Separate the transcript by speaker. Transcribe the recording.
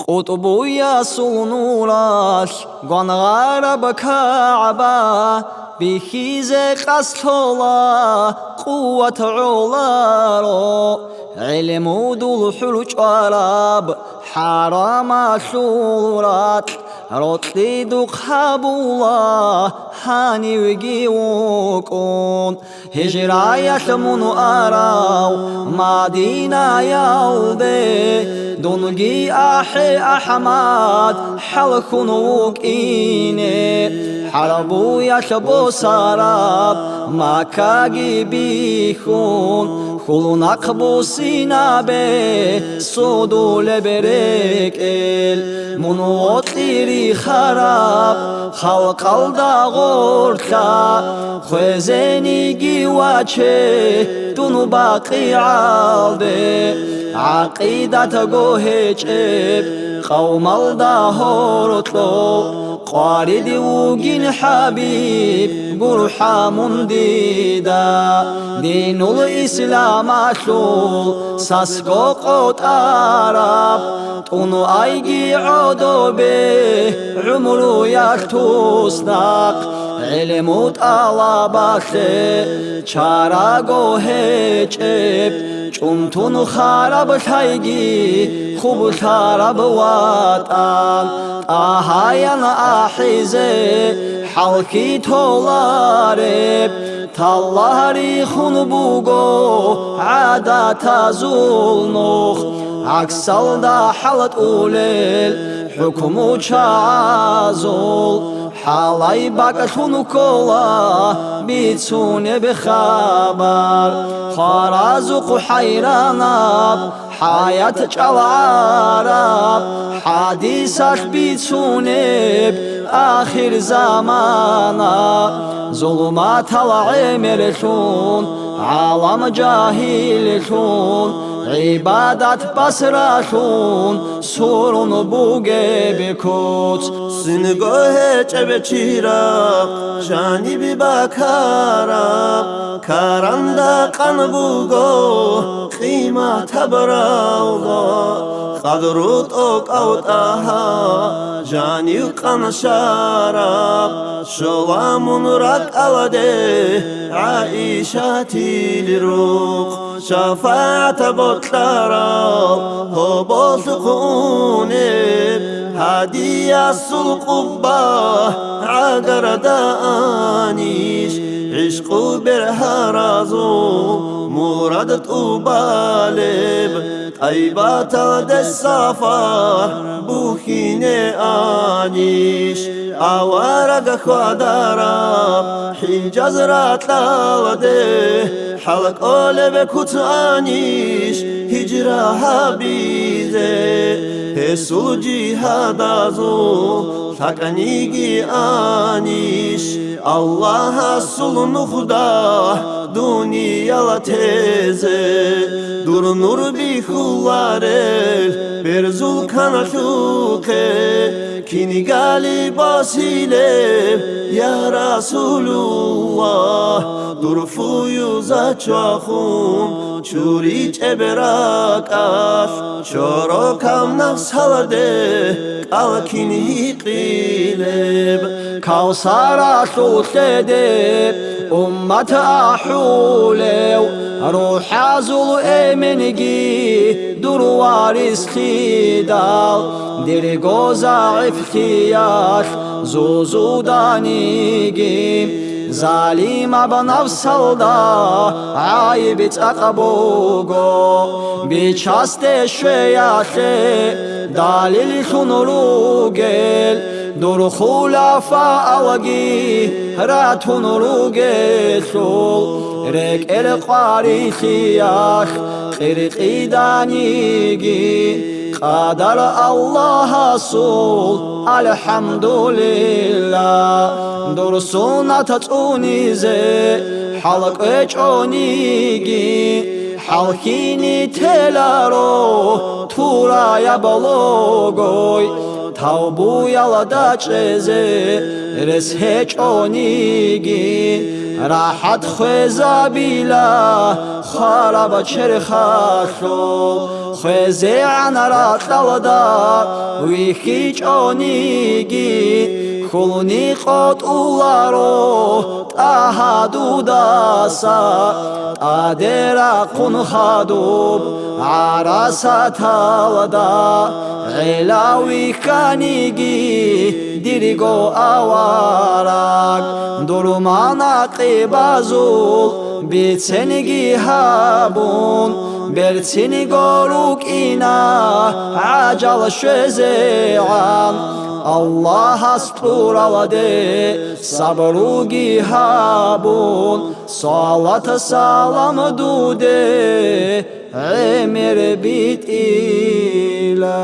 Speaker 1: قطبويا سونوراش غنغارب كعبا بخيزة قصلا قوة علارو علم دول حلوش عرب حرام شورات رطلي دوق حبولا حاني وجيوكون هجرايا شمونو أراو مدينة يالدي دونجي أحي أحمد حلخنوك إيني حربو يشبو سراب مكاجي بيخون خلون أقبو سينابي صدو لبريك منو طيري خراب خلق الدا غورتا خوزيني جيواتشي دونو باقي عالدي عقيدة قوهيجب قوم الدا هورتلو قارد وجين حبيب قرحة منديدا دين الإسلام أشول ساسكو قوت عرب تونو أيجي عودو به عمرو يشتوسناق علموت على بخي چارا هجب چونتون خراب شایگی خوب خراب وطن آهاین آحیزه حلقی تولارب تالاری خون بوگو عادت زولنخ عکسال دا حالت اولیل حکمو چازول حالای بکشون کلا بیتونه بخبر خارزق حیرانب حیات چلعرب حدیثش بیتونه آخر زمانا ظلمات العملشون عالم جاهلشون عبادت بسرشون سورون بوگه بکوت
Speaker 2: سنگاه چب چیرق شانی بی بکرم کرنده قن بوگو قیمت براوغا قدروت اوک اوت آها جانی قن شرب شوامون رک الده عائشتی لروق شفاعت بطلرب هو سقونب هدية القبة عقر دانيش عشق برهرزو مراد أبالب طيبات السفر بوخين آنيش أوارق خدرب حجاز راتلاده حلق أولب كتانيش هجرة حبيزه هسو جهاد ازو تکنیگی آنیش الله سل نخدا دنیا تزه دور نور بی خلارل برزول کنشوکه کینی گالی باسیله یا رسول الله دور فویوزا چاخون چوری چبراکاش چورو کم نفس هلده قلقینی قیلب
Speaker 1: كوثر شوشدب أمة أحولو روح زول إمنجي دروار اسخيدال دير جوزا افتياش زوزو دانيجي ظالم بنفس الدا عيب تقبوغو بيشاست شوياته دليل شنروجل دور خلفاء وجي راتون روجل رك القاري خياش قرقي دانيجي قدر الله صول الحمد لله دور سنة تونيزي حلق اجونيجي حلقيني تلارو تورا يبلوغوي تاوبو يالا داچزي رس هجونيجي راحت خوزا بیلا خراب چرخاشو خوزی عنرات لودا وی هیچ آنیگی خلونی قد اولارو تاهدو داسا تادرا قن خادوب عراسا تالدا علاوی کانیگی دیریگو آوارک درمانا قیبازول بیتسنگی هابون برتسنی گروک اینا عجل شزیعان Allah asturaladı sabrugi habun salat salam dude emir bit ilah